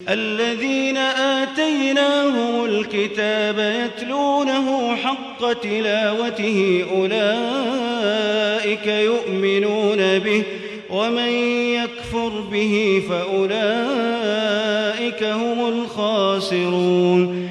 الذين آتيناهم الكتاب يتلونه حق تلاوته أولئك يؤمنون به ومن يكفر به فأولئك هم الخاسرون।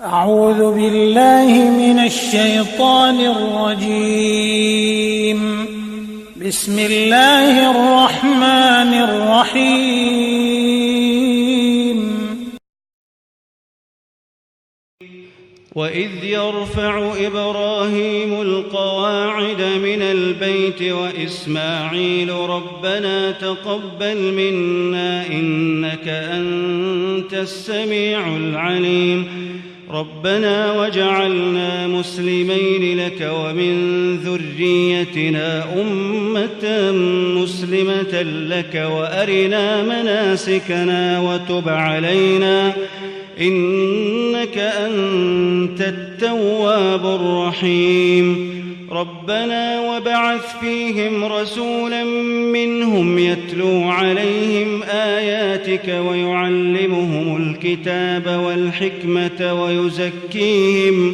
أعوذ بالله من الشيطان الرجيم بسم الله الرحمن الرحيم وإذ يرفع إبراهيم القواعد من البيت وإسماعيل ربنا تقبل منا إنك أنت السميع العليم ربنا وجعلنا مسلمين لك ومن ذريتنا أمة مسلمة لك وأرنا مناسكنا وتب علينا إنك أنت التواب الرحيم ربنا وبعث فيهم رسولا منهم يتلو عليهم آياتك ويعلمهم الكتاب والحكمة ويزكيهم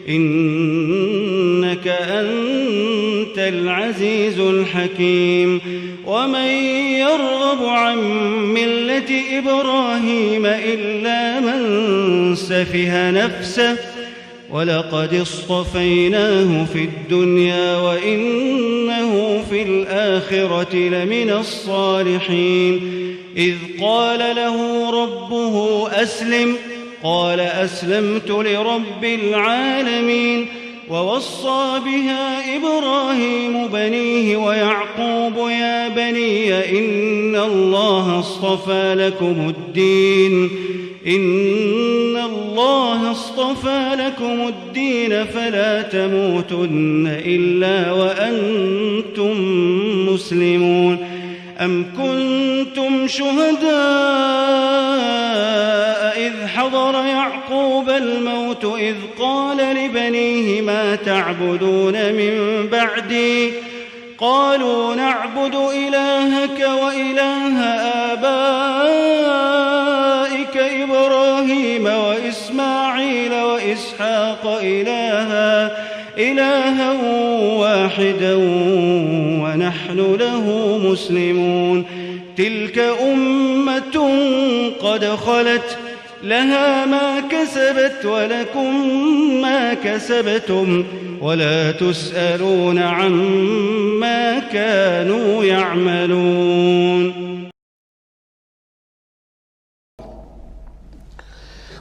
إنك أنت العزيز الحكيم ومن يرغب عن ملة إبراهيم إلا من سفه نفسه ولقد اصطفيناه في الدنيا وإنه في الآخرة لمن الصالحين إذ قال له ربه أسلم قال أسلمت لرب العالمين ووصى بها إبراهيم بنيه ويعقوب يا بني إن الله اصطفى لكم الدين فلا تموتن إلا وأنتم مسلمون أم كنتم شهداء إذ حضر يعقوب الموت إذ قال لبنيه ما تعبدون من بعدي قالوا نعبد إلهك وإله آبائك إبراهيم وإسماعيل وإسحاق إلها واحدا ونحن له مسلمون تلك أمة قد خلت لها ما كسبت ولكم ما كسبتم ولا تسألون عما كانوا يعملون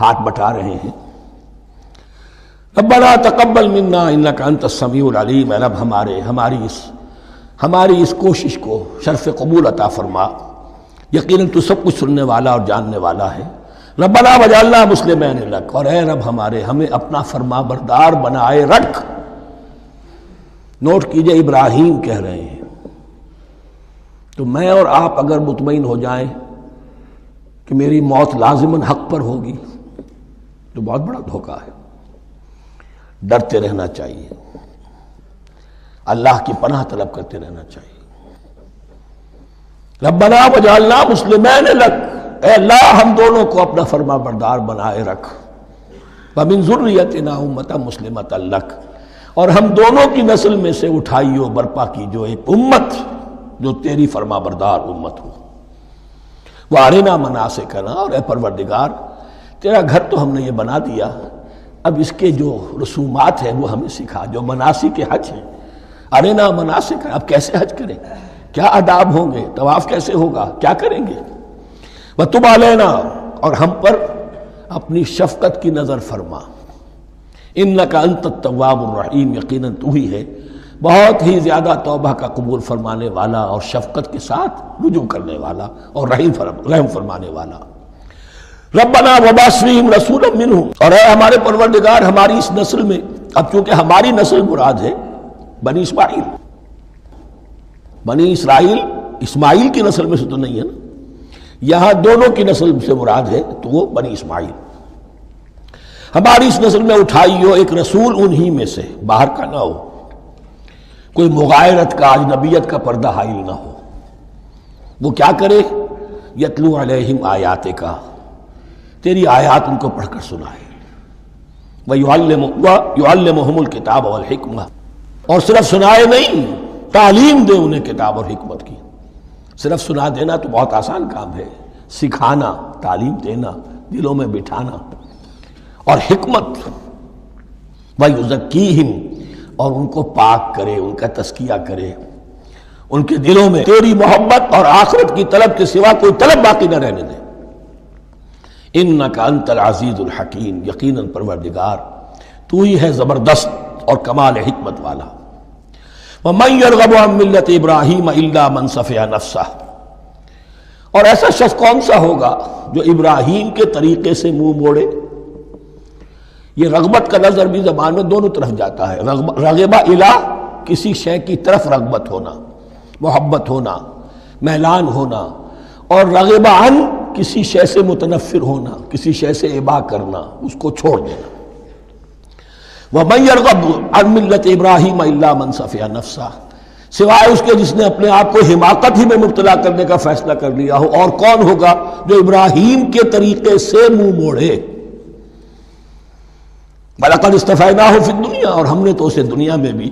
ہاتھ بٹا رہے ہیں۔ ربنا تقبل منا انک انت السمیع العلیم، اے رب ہماری اس کوشش کو شرف قبول عطا فرما، یقیناً تو سب کچھ سننے والا اور جاننے والا ہے۔ ربنا وجعلنا مسلمین لک، اور اے رب ہمیں اپنا فرما بردار بنائے رکھ۔ نوٹ کیجئے ابراہیم کہہ رہے ہیں، تو میں اور آپ اگر مطمئن ہو جائیں کہ میری موت لازماً حق پر ہوگی تو بہت بڑا دھوکہ ہے۔ ڈرتے رہنا چاہیے، اللہ کی پناہ طلب کرتے رہنا چاہیے۔ ربنا وجعلنا مسلمین لک، اے اللہ ہم دونوں کو اپنا فرما بردار بنائے رکھ، ومن ذریتنا امۃ مسلمۃ لک، اور ہم دونوں کی نسل میں سے اٹھائیو برپا کی جو ایک امت جو تیری فرما بردار امت ہو۔ وارنا مناسکنا، اور اے پروردگار تیرا گھر تو ہم نے یہ بنا دیا، اب اس کے جو رسومات ہیں وہ ہمیں سکھا، جو مناسک حج ہیں۔ ارنا مناسک، اب کیسے حج کریں، کیا آداب ہوں گے، طواف کیسے ہوگا، کیا کریں گے۔ وتب علینا، اور ہم پر اپنی شفقت کی نظر فرما، انک انت التواب الرحیم، یقیناً تو ہی ہے بہت ہی زیادہ توبہ کا قبول فرمانے والا اور شفقت کے ساتھ رجوع کرنے والا اور رحم فرمانے والا۔ ربنا وبعث فیہم رسولا منہم، اور اے ہمارے پروردگار ہماری اس نسل میں، اب چونکہ ہماری نسل مراد ہے بنی اسماعیل، بنی اسرائیل اسماعیل کی نسل میں سے تو نہیں ہے نا، یہاں دونوں کی نسل سے مراد ہے تو وہ بنی اسماعیل۔ ہماری اس نسل میں اٹھائی ہو ایک رسول انہی میں سے، باہر کا نہ ہو، کوئی مغایرت کا اجنبیت کا پردہ حائل نہ ہو۔ وہ کیا کرے، یتلو علیہم آیات کا، تیری آیات ان کو پڑھ کر سنائے، وَيُعَلِّمُهُمُ الْكِتَابَ وَالْحِكْمَةَ، اور صرف سنائے نہیں، تعلیم دے انہیں کتاب اور حکمت کی۔ صرف سنا دینا تو بہت آسان کام ہے، سکھانا، تعلیم دینا، دلوں میں بٹھانا، اور حکمت، وَيُزَكِّيهِمْ، اور ان کو پاک کرے، ان کا تزکیہ کرے، ان کے دلوں میں تیری محبت اور آخرت کی طلب کے سوا کوئی طلب باقی نہ رہنے دے۔ انک انت العزیز الحکیم، یقیناً پروردگار تو ہی ہے زبردست اور کمال حکمت والا۔ وَمَن يَرْغَبُ عَن مِّلَّةِ إِبْرَاهِيمَ إِلَّا مَن سَفِهَ نَفْسَهُ، اور ایسا شخص کون سا ہوگا جو ابراہیم کے طریقے سے منہ موڑے۔ یہ رغبت کا لفظ عربی زبان میں دونوں طرف جاتا ہے، رغبہ الہ، کسی شے کی طرف رغبت ہونا، محبت ہونا، میلان ہونا، اور رغبہ عن، کسی شے سے متنفر ہونا، کسی شے سے ابا کرنا، اس کو چھوڑ دینا۔ وَمَن يَرْغَبُ عَن مِّلَّةِ إِبْرَاهِيمَ إِلَّا مَن سَفِهَ نَفْسَهُ، سوائے اس کے جس نے اپنے آپ کو حماقت ہی میں مبتلا کرنے کا فیصلہ کر لیا ہو۔ اور کون ہوگا جو ابراہیم کے طریقے سے منہ موڑے۔ وَلَقَدِ اصْطَفَيْنَاهُ فِي الدُّنْيَا، اور ہم نے تو اسے دنیا میں بھی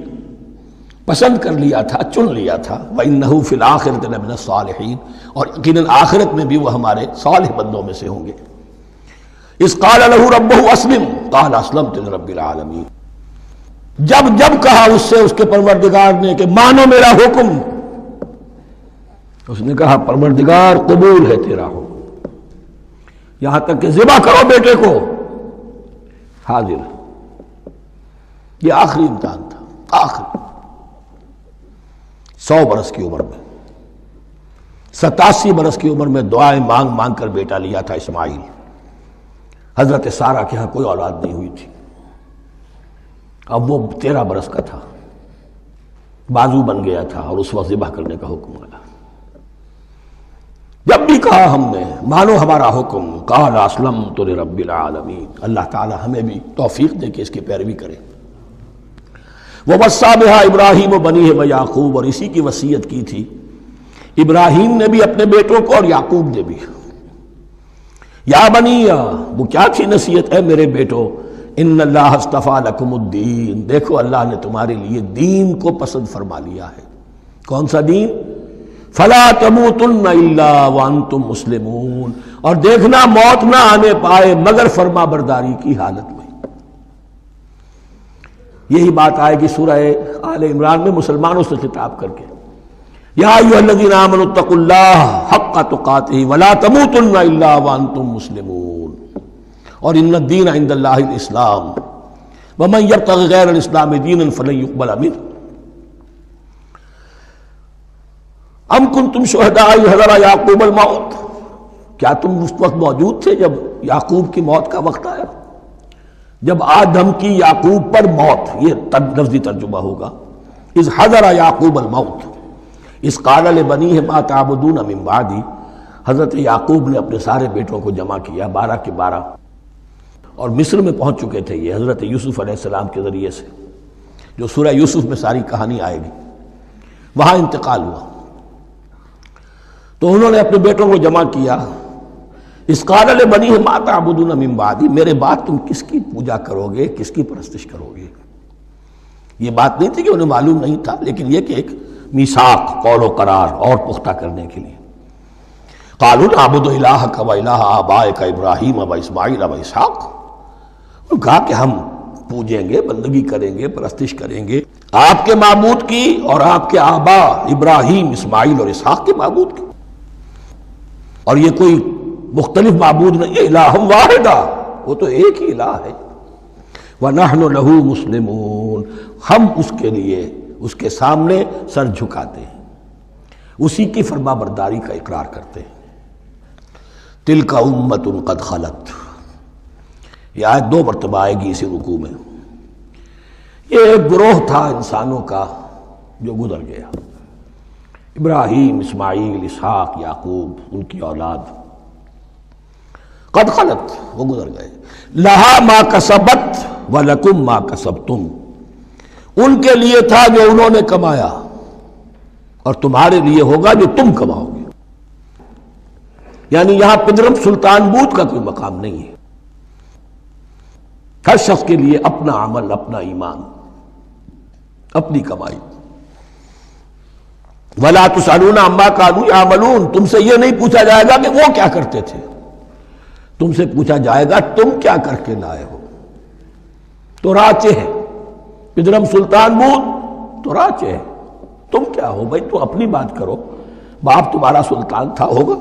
پسند کر لیا تھا، چن لیا تھا۔ وَإِنَّهُ فِي الْآخِرَةِ لَمِنَ الصَّالِحِينَ، اور یقیناً آخرت میں بھی وہ ہمارے صالح بندوں میں سے ہوں گے۔ اذ قال له ربه اسلم قال اسلمت لرب العالمین، جب کہا اس سے اس کے پروردگار نے کہ مانو میرا حکم، اس نے کہا پروردگار قبول ہے تیرا حکم، یہاں تک کہ ذبح کرو بیٹے کو، حاضر۔ یہ آخری امتحان تھا، آخری 100 برس کی عمر میں، 87 برس کی عمر میں دعائیں مانگ مانگ کر بیٹا لیا تھا اسماعیل۔ حضرت سارہ کے ہاں کوئی اولاد نہیں ہوئی تھی، اب وہ 13 برس کا تھا، بازو بن گیا تھا، اور اس وقت ذبح کرنے کا حکم آیا۔ جب بھی کہا ہم نے مانو ہمارا حکم، قال اسلمت لرب العالمین، اللہ تعالی ہمیں بھی توفیق دے کہ اس کی پیروی کریں۔ وَوَصَّىٰ بِهَا إِبْرَاهِيمُ بَنِيهِ وَيَعْقُوبُ، اور اسی کی وصیت کی تھی ابراہیم نے بھی اپنے بیٹوں کو اور یعقوب نے بھی۔ یا بنی، وہ کیا تھی نصیحت، اے میرے بیٹو، ان اللہ اصطفیٰ لکم الدین، دیکھو اللہ نے تمہارے لیے دین کو پسند فرما لیا ہے۔ کون سا دین؟ فلا تموتن الا وانتم مسلمون، اور دیکھنا موت نہ آنے پائے مگر فرما برداری کی حالت میں۔ یہی بات آئے گی سورہ آل عمران میں مسلمانوں سے خطاب کر کے، یا ایھا الذین آمنوا اتقوا اللہ حق تقاتہ ولا تموتن الا وانتم مسلمون، اور ان الدین عند اللہ الاسلام ومن یبتغی غیر الاسلام دینا فلن یقبل منہ۔ ام کنتم شہداء اذ حضر یعقوب الموت، کیا تم اس وقت موجود تھے جب یعقوب کی موت کا وقت آیا؟ جب آدم کی یعقوب پر موت، یہ لفظی ترجمہ ہوگا، اذ حضر یعقوب الموت اذ قال لبنیہ ما تعبدون من بعدی، حضرت یعقوب نے اپنے سارے بیٹوں کو جمع کیا، 12 کے 12، اور مصر میں پہنچ چکے تھے یہ حضرت یوسف علیہ السلام کے ذریعے سے، جو سورہ یوسف میں ساری کہانی آئے گی، وہاں انتقال ہوا۔ تو انہوں نے اپنے بیٹوں کو جمع کیا، اذ قال لبنیہ ما تعبدون من بعدی، میرے بعد تم کس کی پوجا کرو گے، کس کی پرستش کرو گے؟ یہ بات نہیں تھی کہ انہیں معلوم نہیں تھا، لیکن یہ کہ ایک میثاق، قول و قرار اور پختہ کرنے کے لیے۔ قالوا نعبد الہک و الہ آبائک ابراہیم و اسماعیل و اسحاق، انہوں نے کہا کہ ہم پوجیں گے، بندگی کریں گے، پرستش کریں گے آپ کے معبود کی اور آپ کے آبا ابراہیم، اسماعیل اور اسحاق کے معبود کی، اور یہ کوئی مختلف معبود نہیں ہے، الہ واحدہ، وہ تو ایک ہی الہ ہے۔ وَنَحْنُ لَهُ مُسْلِمُونَ، ہم اس کے لیے، اس کے سامنے سر جھکاتے ہیں، اسی کی فرما برداری کا اقرار کرتے ہیں۔ تِلْكَ أُمَّةٌ قَدْ خَلَتْ، یہ آیت 2 مرتبہ آئے گی اسی رکوع میں۔ یہ ایک گروہ تھا انسانوں کا جو گزر گیا، ابراہیم، اسماعیل، اسحاق، یعقوب، ان کی اولاد، قد خلت، وہ گزر گئے، لہا ما کسبت ولکم ما کسبتم، ان کے لیے تھا جو انہوں نے کمایا اور تمہارے لیے ہوگا جو تم کماؤ گے۔ یعنی یہاں پدرم سلطان بود کا کوئی مقام نہیں ہے، ہر شخص کے لیے اپنا عمل، اپنا ایمان، اپنی کمائی۔ وَلَا تُسْأَلُونَ عَمَّا كَانُوا يَعْمَلُونَ، تم سے یہ نہیں پوچھا جائے گا کہ وہ کیا کرتے تھے، تم سے پوچھا جائے گا تم کیا کر کے لائے ہو۔ تو راچے ہے، پدرم سلطان بود تو راچے ہے، تم کیا ہو بھائی، تو اپنی بات کرو، باپ تمہارا سلطان تھا، ہوگا۔